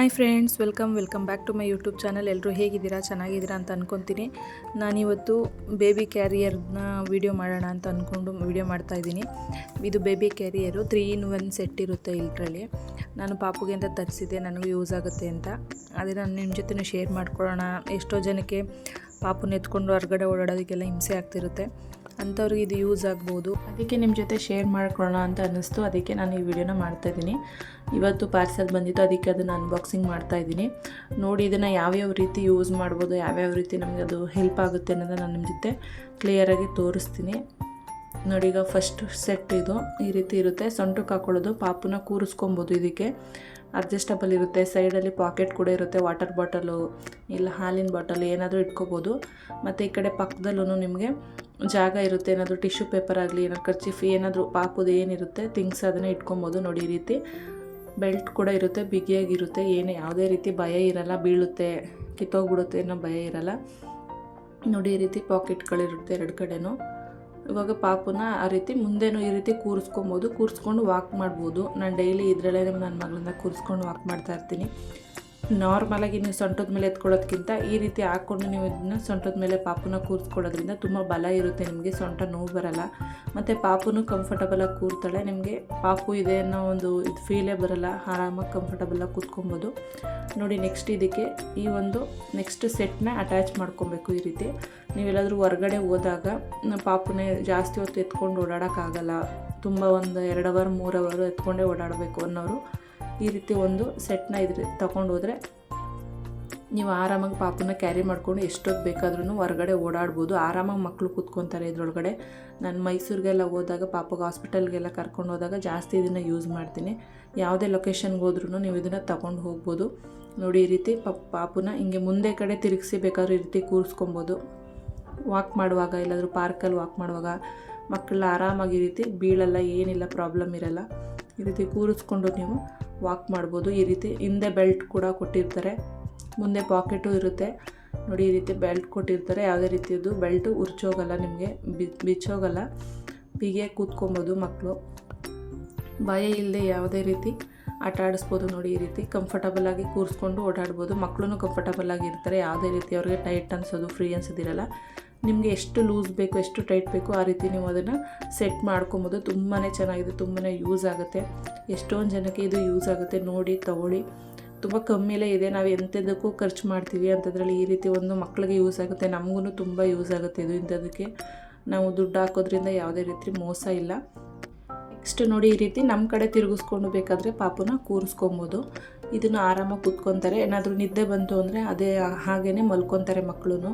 Hi friends, welcome back to my YouTube channel. ಎಲ್ಲರೂ ಹೇಗಿದ್ದೀರಾ? ಚೆನ್ನಾಗಿದ್ದೀರಾ ಅಂತ ಅಂದ್ಕೊತೀನಿ. ನಾನಿವತ್ತು ಬೇಬಿ ಕ್ಯಾರಿಯರ್ನ ವೀಡಿಯೋ ಮಾಡೋಣ ಅಂತ ಅಂದ್ಕೊಂಡು ವೀಡಿಯೋ ಮಾಡ್ತಾಯಿದ್ದೀನಿ. ಇದು ಬೇಬಿ ಕ್ಯಾರಿಯರು 3-in-1 ಸೆಟ್ ಇರುತ್ತೆ. ಇದರಲ್ಲಿ ನಾನು ಪಾಪುಗೆ ಅಂತ ತರಿಸಿದ್ದೆ, ನನಗೂ ಯೂಸ್ ಆಗುತ್ತೆ ಅಂತ. ಅದೇ ನಾನು ನಿಮ್ಮ ಜೊತೆ ಶೇರ್ ಮಾಡ್ಕೊಳ್ಳೋಣ. ಎಷ್ಟೋ ಜನಕ್ಕೆ ಪಾಪುನ ಎತ್ಕೊಂಡು ಹೊರಗಡೆ ಓಡಾಡೋದಕ್ಕೆಲ್ಲ ಹಿಂಸೆ ಆಗ್ತಿರುತ್ತೆ, ಅಂಥವ್ರಿಗೆ ಇದು ಯೂಸ್ ಆಗ್ಬೋದು. ಅದಕ್ಕೆ ನಿಮ್ಮ ಜೊತೆ ಶೇರ್ ಮಾಡ್ಕೊಳ್ಳೋಣ ಅಂತ ಅನ್ನಿಸ್ತು. ಅದಕ್ಕೆ ನಾನು ಈ ವಿಡಿಯೋನ ಮಾಡ್ತಾಯಿದ್ದೀನಿ. ಇವತ್ತು ಪಾರ್ಸೆಲ್ ಬಂದಿತ್ತು, ಅದಕ್ಕೆ ಅದನ್ನು ಅನ್ಬಾಕ್ಸಿಂಗ್ ಮಾಡ್ತಾಯಿದ್ದೀನಿ. ನೋಡಿ ಇದನ್ನು ಯಾವ್ಯಾವ ರೀತಿ ಯೂಸ್ ಮಾಡ್ಬೋದು, ಯಾವ್ಯಾವ ರೀತಿ ನಮಗೆ ಅದು ಹೆಲ್ಪ್ ಆಗುತ್ತೆ ಅನ್ನೋದನ್ನು ನಾನು ನಿಮ್ಮ ಜೊತೆ ಕ್ಲಿಯರಾಗಿ ತೋರಿಸ್ತೀನಿ. ನೋಡಿ, ಈಗ ಫಸ್ಟ್ ಸೆಟ್ ಇದು ಈ ರೀತಿ ಇರುತ್ತೆ. ಸೊಂಟಕ್ಕೆ ಹಾಕೊಳ್ಳೋದು, ಪಾಪುನ ಕೂರಿಸ್ಕೊಬೋದು. ಇದಕ್ಕೆ ಅಡ್ಜಸ್ಟಬಲ್ ಇರುತ್ತೆ. ಸೈಡಲ್ಲಿ ಪಾಕೆಟ್ ಕೂಡ ಇರುತ್ತೆ. ವಾಟರ್ ಬಾಟಲು ಇಲ್ಲ ಹಾಲಿನ ಬಾಟಲ್ ಏನಾದರೂ ಇಟ್ಕೋಬೋದು. ಮತ್ತು ಈ ಕಡೆ ಪಕ್ಕದಲ್ಲೂ ನಿಮಗೆ ಜಾಗ ಇರುತ್ತೆ. ಏನಾದರೂ ಟಿಶ್ಯೂ ಪೇಪರ್ ಆಗಲಿ, ಏನಾದ್ರು ಕರ್ಚಿಫ್, ಏನಾದರೂ ಪಾಪುದು ಏನಿರುತ್ತೆ ಥಿಂಗ್ಸ್ ಅದನ್ನು ಇಟ್ಕೊಬೋದು. ನೋಡಿ, ಈ ರೀತಿ ಬೆಲ್ಟ್ ಕೂಡ ಇರುತ್ತೆ, ಬಿಗಿಯಾಗಿರುತ್ತೆ. ಯಾವುದೇ ರೀತಿ ಭಯ ಇರಲ್ಲ, ಬೀಳುತ್ತೆ ಕಿತ್ತೋಗ್ಬಿಡುತ್ತೆ ಅನ್ನೋ ಭಯ ಇರಲ್ಲ. ನೋಡಿ, ಈ ರೀತಿ ಪಾಕೆಟ್ಗಳಿರುತ್ತೆ ಎರಡು ಕಡೆನೂ. ಇವಾಗ ಪಾಪುನ ಆ ರೀತಿ ಮುಂದೆನೂ ಈ ರೀತಿ ಕೂರಿಸ್ಕೊಂಡು ವಾಕ್ ಮಾಡ್ಬೋದು. ನಾನು ಡೈಲಿ ಇದರಲ್ಲೇ ನನ್ನ ಮಗಳನ್ನ ಕೂರಿಸ್ಕೊಂಡು ವಾಕ್ ಮಾಡ್ತಾಯಿರ್ತೀನಿ. ನಾರ್ಮಲಾಗಿ ನೀವು ಸೊಂಟದ ಮೇಲೆ ಎತ್ಕೊಳ್ಳೋದಕ್ಕಿಂತ ಈ ರೀತಿ ಹಾಕ್ಕೊಂಡು ನೀವು ಇದನ್ನ ಸೊಂಟದ ಮೇಲೆ ಪಾಪುನ ಕೂರಿಸ್ಕೊಳ್ಳೋದ್ರಿಂದ ತುಂಬ ಬಲ ಇರುತ್ತೆ, ನಿಮಗೆ ಸೊಂಟ ನೋವು ಬರಲ್ಲ. ಮತ್ತು ಪಾಪುನು ಕಂಫರ್ಟಬಲಾಗಿ ಕೂರ್ತಾಳೆ. ನಿಮಗೆ ಪಾಪು ಇದೆ ಅನ್ನೋ ಒಂದು ಇದು ಫೀಲೇ ಬರಲ್ಲ, ಆರಾಮಾಗಿ ಕಂಫರ್ಟಬಲಾಗಿ ಕೂತ್ಕೊಬೋದು. ನೋಡಿ, ನೆಕ್ಸ್ಟ್ ಇದಕ್ಕೆ ಈ ಒಂದು ನೆಕ್ಸ್ಟ್ ಸೆಟ್ನ ಅಟ್ಯಾಚ್ ಮಾಡ್ಕೊಬೇಕು. ಈ ರೀತಿ ನೀವೆಲ್ಲಾದರೂ ಹೊರಗಡೆ ಹೋದಾಗ ಪಾಪುನೇ ಜಾಸ್ತಿ ಹೊತ್ತು ಎತ್ಕೊಂಡು ಓಡಾಡೋಕ್ಕಾಗಲ್ಲ. ತುಂಬ ಒಂದು 2 ಅವರ್ 3 ಅವರ್ ಎತ್ಕೊಂಡೇ ಓಡಾಡಬೇಕು ಅನ್ನೋರು ಈ ರೀತಿ ಒಂದು ಸೆಟ್ನ ತಗೊಂಡು ಹೋದರೆ ನೀವು ಆರಾಮಾಗಿ ಪಾಪುನ ಕ್ಯಾರಿ ಮಾಡಿಕೊಂಡು ಎಷ್ಟೊತ್ತು ಬೇಕಾದ್ರೂ ಹೊರಗಡೆ ಓಡಾಡ್ಬೋದು. ಆರಾಮಾಗಿ ಮಕ್ಕಳು ಕೂತ್ಕೊತಾರೆ ಇದರೊಳಗಡೆ. ನಾನು ಮೈಸೂರಿಗೆಲ್ಲ ಹೋದಾಗ, ಪಾಪುಗೆ ಹಾಸ್ಪಿಟಲ್ಗೆಲ್ಲ ಕರ್ಕೊಂಡು ಹೋದಾಗ ಜಾಸ್ತಿ ಇದನ್ನು ಯೂಸ್ ಮಾಡ್ತೀನಿ. ಯಾವುದೇ ಲೊಕೇಶನ್ಗೆ ಹೋದ್ರೂ ನೀವು ಇದನ್ನು ತಗೊಂಡು ಹೋಗ್ಬೋದು. ನೋಡಿ, ಈ ರೀತಿ ಪಾಪುನ ಹಿಂಗೆ ಮುಂದೆ ಕಡೆ ತಿರುಗಿಸಿ ಬೇಕಾದ್ರೂ ಈ ರೀತಿ ಕೂರಿಸ್ಕೊಬೋದು. ವಾಕ್ ಮಾಡುವಾಗ, ಎಲ್ಲಾದರೂ ಪಾರ್ಕಲ್ಲಿ ವಾಕ್ ಮಾಡುವಾಗ ಮಕ್ಕಳ ಆರಾಮಾಗಿ ಈ ರೀತಿ ಬೀಳಲ್ಲ, ಏನಿಲ್ಲ, ಪ್ರಾಬ್ಲಮ್ ಇರಲ್ಲ. ಈ ರೀತಿ ಕೂರಿಸ್ಕೊಂಡು ನೀವು ವಾಕ್ ಮಾಡ್ಬೋದು. ಈ ರೀತಿ ಹಿಂದೆ ಬೆಲ್ಟ್ ಕೂಡ ಕೊಟ್ಟಿರ್ತಾರೆ, ಮುಂದೆ ಪಾಕೆಟು ಇರುತ್ತೆ. ನೋಡಿ, ಈ ರೀತಿ ಬೆಲ್ಟ್ ಕೊಟ್ಟಿರ್ತಾರೆ. ಯಾವುದೇ ರೀತಿಯದು ಬೆಲ್ಟು ಉರ್ಚೋಗಲ್ಲ, ನಿಮಗೆ ಬಿಚ್ಚೋಗಲ್ಲ. ಬಿಗಿಯಾಗಿ ಕೂತ್ಕೊಬೋದು. ಮಕ್ಕಳು ಭಯ ಇಲ್ಲದೆ ಯಾವುದೇ ರೀತಿ ಆಟ ಆಡಿಸ್ಬೋದು. ನೋಡಿ, ಈ ರೀತಿ ಕಂಫರ್ಟಬಲಾಗಿ ಕೂರಿಸ್ಕೊಂಡು ಓಡಾಡ್ಬೋದು. ಮಕ್ಕಳು ಕಂಫರ್ಟಬಲಾಗಿ ಇರ್ತಾರೆ. ಯಾವುದೇ ರೀತಿ ಅವ್ರಿಗೆ ಟೈಟ್ ಅನಿಸೋದು, ಫ್ರೀ ಅನಿಸೋದಿರಲ್ಲ. ನಿಮಗೆ ಎಷ್ಟು ಲೂಸ್ ಬೇಕು, ಎಷ್ಟು ಟೈಟ್ ಬೇಕು ಆ ರೀತಿ ನೀವು ಅದನ್ನು ಸೆಟ್ ಮಾಡ್ಕೊಬೋದು. ತುಂಬಾ ಚೆನ್ನಾಗಿದೆ, ತುಂಬಾ ಯೂಸ್ ಆಗುತ್ತೆ. ಎಷ್ಟೊಂದು ಜನಕ್ಕೆ ಇದು ಯೂಸ್ ಆಗುತ್ತೆ. ನೋಡಿ, ತಗೊಳ್ಳಿ. ತುಂಬ ಕಮ್ಮಿಲೇ ಇದೆ. ನಾವು ಎಂಥದಕ್ಕೂ ಖರ್ಚು ಮಾಡ್ತೀವಿ ಅಂಥದ್ರಲ್ಲಿ ಈ ರೀತಿ ಒಂದು ಮಕ್ಕಳಿಗೆ ಯೂಸ್ ಆಗುತ್ತೆ. ನಮಗೂ ತುಂಬ ಯೂಸ್ ಆಗುತ್ತೆ ಇದು. ಇಂಥದಕ್ಕೆ ನಾವು ದುಡ್ಡು ಹಾಕೋದ್ರಿಂದ ಯಾವುದೇ ರೀತಿ ಮೋಸ ಇಲ್ಲ. ನೆಕ್ಸ್ಟ್ ನೋಡಿ, ಈ ರೀತಿ ನಮ್ಮ ಕಡೆ ತಿರುಗಿಸ್ಕೊಂಡು ಬೇಕಾದರೆ ಪಾಪುನ ಕೂರಿಸ್ಕೊಬೋದು. ಇದನ್ನು ಆರಾಮಾಗಿ ಕೂತ್ಕೊತಾರೆ. ಏನಾದರೂ ನಿದ್ದೆ ಬಂತು ಅಂದರೆ ಅದೇ ಹಾಗೇ ಮಲ್ಕೊತಾರೆ ಮಕ್ಕಳು.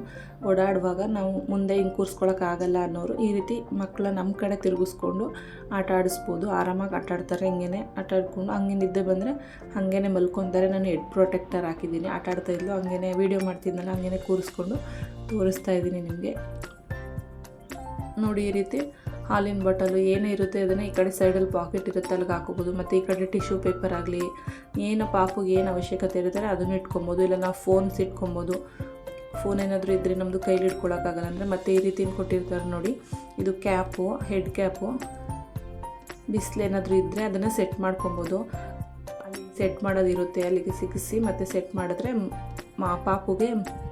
ಓಡಾಡುವಾಗ ನಾವು ಮುಂದೆ ಹಿಂಗೆ ಕೂರಿಸ್ಕೊಳಕ್ಕಾಗಲ್ಲ ಅನ್ನೋರು ಈ ರೀತಿ ಮಕ್ಕಳ ನಮ್ಮ ಕಡೆ ತಿರುಗಿಸ್ಕೊಂಡು ಆಟ ಆಡಿಸ್ಬೋದು. ಆರಾಮಾಗಿ ಆಟ ಆಡ್ತಾರೆ. ಹಿಂಗೇ ಆಟ ಆಡ್ಕೊಂಡು ಹಂಗೆ ನಿದ್ದೆ ಬಂದರೆ ಹಾಗೇ ಮಲ್ಕೊತಾರೆ. ನಾನು ಹೆಡ್ ಪ್ರೊಟೆಕ್ಟರ್ ಹಾಕಿದ್ದೀನಿ. ಆಟ ಆಡ್ತಾಯಿದ್ಲು, ಹಂಗೇ ವೀಡಿಯೋ ಮಾಡ್ತಿದ್ನಲ್ಲ, ಹಂಗೇ ಕೂರಿಸ್ಕೊಂಡು ತೋರಿಸ್ತಾ ಇದ್ದೀನಿ ನಿಮಗೆ. ನೋಡಿ, ಈ ರೀತಿ ಹಾಲಿನ ಬಾಟಲು ಏನೇ ಇರುತ್ತೆ ಅದನ್ನು ಈ ಕಡೆ ಸೈಡಲ್ಲಿ ಪಾಕೆಟ್ ಇರುತ್ತೆ, ಅಲ್ಲಿಗೆ ಹಾಕೋಬೋದು. ಮತ್ತು ಈ ಕಡೆ ಟಿಶ್ಯೂ ಪೇಪರ್ ಆಗಲಿ, ಏನು ಪಾಪುಗೆ ಏನು ಅವಶ್ಯಕತೆ ಇರುತ್ತೆ ಅದನ್ನು ಇಟ್ಕೊಬೋದು. ಇಲ್ಲ ನಾವು ಫೋನ್ಸ್ ಇಟ್ಕೊಬೋದು. ಫೋನ್ ಏನಾದರೂ ಇದ್ದರೆ ನಮ್ಮದು ಕೈಲಿ ಇಟ್ಕೊಳ್ಳೋಕ್ಕಾಗಲ್ಲ ಅಂದರೆ ಮತ್ತೆ ಈ ರೀತಿ ಕೊಟ್ಟಿರ್ತಾರೆ. ನೋಡಿ, ಇದು ಕ್ಯಾಪು, ಹೆಡ್ ಕ್ಯಾಪು. ಬಿಸಿಲೇನಾದರೂ ಇದ್ದರೆ ಅದನ್ನು ಸೆಟ್ ಮಾಡ್ಕೊಬೋದು. ಅಲ್ಲಿ ಸೆಟ್ ಮಾಡೋದಿರುತ್ತೆ, ಅಲ್ಲಿಗೆ ಸಿಗಿಸಿ ಮತ್ತು ಸೆಟ್ ಮಾಡಿದ್ರೆ ಪಾಪುಗೆ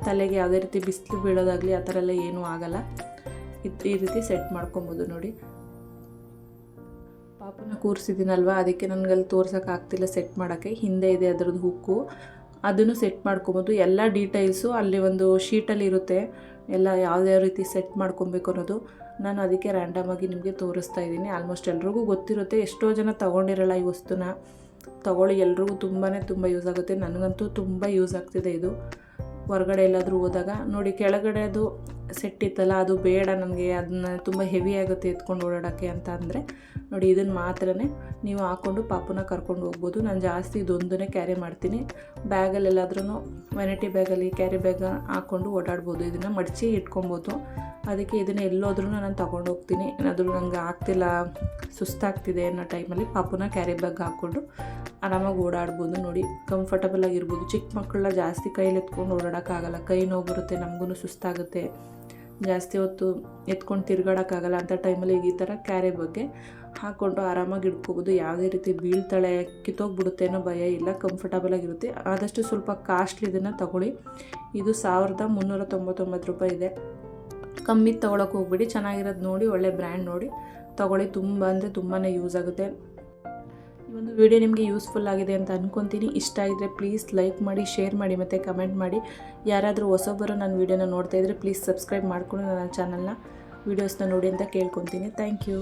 ತಲೆಗೆ ಯಾವುದೇ ರೀತಿ ಬಿಸಿಲು ಬೀಳೋದಾಗಲಿ ಆ ಥರ ಎಲ್ಲ ಏನೂ ಆಗಲ್ಲ. ಈ ರೀತಿ ಸೆಟ್ ಮಾಡ್ಕೊಬೋದು. ನೋಡಿ, ಪಾಪುನ ಕೂರಿಸಿದ್ದೀನಲ್ವ, ಅದಕ್ಕೆ ನನಗಲ್ಲಿ ತೋರ್ಸೋಕ್ಕಾಗ್ತಿಲ್ಲ ಸೆಟ್ ಮಾಡೋಕ್ಕೆ. ಹಿಂದೆ ಇದೆ ಅದರದ್ದು ಹುಕ್ಕು, ಅದನ್ನು ಸೆಟ್ ಮಾಡ್ಕೊಬೋದು. ಎಲ್ಲ ಡೀಟೇಲ್ಸು ಅಲ್ಲಿ ಒಂದು ಶೀಟಲ್ಲಿ ಇರುತ್ತೆ, ಎಲ್ಲ ಯಾವ್ಯಾವ ರೀತಿ ಸೆಟ್ ಮಾಡ್ಕೊಬೇಕು ಅನ್ನೋದು. ನಾನು ಅದಕ್ಕೆ ರ್ಯಾಂಡಮಾಗಿ ನಿಮಗೆ ತೋರಿಸ್ತಾ ಇದ್ದೀನಿ. ಆಲ್ಮೋಸ್ಟ್ ಎಲ್ರಿಗೂ ಗೊತ್ತಿರುತ್ತೆ. ಎಷ್ಟೋ ಜನ ತೊಗೊಂಡಿರಲ್ಲ ಈ ವಸ್ತುನ. ತೊಗೊಳ್ಳಿ, ಎಲ್ರಿಗೂ ತುಂಬ ಯೂಸ್ ಆಗುತ್ತೆ. ನನಗಂತೂ ತುಂಬ ಯೂಸ್ ಆಗ್ತಿದೆ ಇದು. ಹೊರಗಡೆ ಎಲ್ಲಾದರೂ ಹೋದಾಗ ನೋಡಿ, ಕೆಳಗಡೆ ಅದು ಸೆಟ್ ಇತ್ತಲ್ಲ, ಅದು ಬೇಡ ನನಗೆ, ಅದನ್ನ ತುಂಬ ಹೆವಿ ಆಗುತ್ತೆ ಎತ್ಕೊಂಡು ಓಡಾಡೋಕ್ಕೆ ಅಂತ ಅಂದರೆ ನೋಡಿ, ಇದನ್ನು ಮಾತ್ರ ನೀವು ಹಾಕ್ಕೊಂಡು ಪಾಪುನ ಕರ್ಕೊಂಡು ಹೋಗ್ಬೋದು. ನಾನು ಜಾಸ್ತಿ ಇದೊಂದನ್ನೇ ಕ್ಯಾರಿ ಮಾಡ್ತೀನಿ. ಬ್ಯಾಗಲ್ಲೆಲ್ಲಾದ್ರೂ ವ್ಯಾನಿಟಿ ಬ್ಯಾಗಲ್ಲಿ ಕ್ಯಾರಿ ಬ್ಯಾಗ್ ಹಾಕ್ಕೊಂಡು ಓಡಾಡ್ಬೋದು. ಇದನ್ನು ಮಡಚಿ ಇಟ್ಕೊಬೋದು. ಅದಕ್ಕೆ ಇದನ್ನು ಎಲ್ಲೋದ್ರೂ ನಾನು ತೊಗೊಂಡು ಹೋಗ್ತೀನಿ. ಏನಾದರೂ ನನಗೆ ಆಗ್ತಿಲ್ಲ, ಸುಸ್ತಾಗ್ತಿದೆ ಅನ್ನೋ ಟೈಮಲ್ಲಿ ಪಾಪುನ ಕ್ಯಾರಿ ಬ್ಯಾಗ್ ಹಾಕ್ಕೊಂಡು ಆರಾಮಾಗಿ ಓಡಾಡ್ಬೋದು. ನೋಡಿ, ಕಂಫರ್ಟಬಲ್ ಆಗಿರ್ಬೋದು. ಚಿಕ್ಕ ಮಕ್ಕಳನ್ನ ಜಾಸ್ತಿ ಕೈಲಿ ಎತ್ಕೊಂಡು ಓಡಾಡೋಕ್ಕಾಗಲ್ಲ, ಕೈ ನೋವು ಬರುತ್ತೆ, ನಮಗೂ ಸುಸ್ತಾಗುತ್ತೆ. ಜಾಸ್ತಿ ಹೊತ್ತು ಎತ್ಕೊಂಡು ತಿರ್ಗಾಡೋಕ್ಕಾಗಲ್ಲ ಅಂಥ ಟೈಮಲ್ಲಿ ಈ ಥರ ಕ್ಯಾರಿ ಬಗ್ಗೆ ಹಾಕ್ಕೊಂಡು ಆರಾಮಾಗಿ ಇಟ್ಕೋಬೋದು. ಯಾವುದೇ ರೀತಿ ಬೀಳ್ತಾಳೆ ಕಿತ್ತೋಗ್ಬಿಡುತ್ತೆ ಅನ್ನೋ ಭಯ ಇಲ್ಲ, ಕಂಫರ್ಟಬಲಾಗಿರುತ್ತೆ. ಆದಷ್ಟು ಸ್ವಲ್ಪ ಕಾಸ್ಟ್ಲಿ ಇದನ್ನು ತೊಗೊಳ್ಳಿ. ಇದು 1399 ರೂಪಾಯಿ ಇದೆ. ಕಮ್ಮಿ ತೊಗೊಳಕ್ಕೆ ಹೋಗ್ಬಿಡಿ, ಚೆನ್ನಾಗಿರೋದು ನೋಡಿ, ಒಳ್ಳೆ ಬ್ರ್ಯಾಂಡ್ ನೋಡಿ ತೊಗೊಳ್ಳಿ. ತುಂಬ ಅಂದರೆ ತುಂಬಾ ಯೂಸ್ ಆಗುತ್ತೆ. ಈ ಒಂದು ವಿಡಿಯೋ ನಿಮಗೆ ಯೂಸ್ಫುಲ್ ಆಗಿದೆ ಅಂತ ಅಂದ್ಕೊತೀನಿ. ಇಷ್ಟ ಆಗಿದ್ರೆ ಪ್ಲೀಸ್ ಲೈಕ್ ಮಾಡಿ, ಶೇರ್ ಮಾಡಿ ಮತ್ತು ಕಮೆಂಟ್ ಮಾಡಿ. ಯಾರಾದರೂ ಹೊಸಬರು ನನ್ನ ವೀಡಿಯೋನ ನೋಡ್ತಾಯಿದ್ರೆ ಪ್ಲೀಸ್ ಸಬ್ಸ್ಕ್ರೈಬ್ ಮಾಡಿಕೊಂಡು ನನ್ನ ಚಾನಲ್ನ ವೀಡಿಯೋಸ್ನ ನೋಡಿ ಅಂತ ಕೇಳ್ಕೊತೀನಿ. Thank you.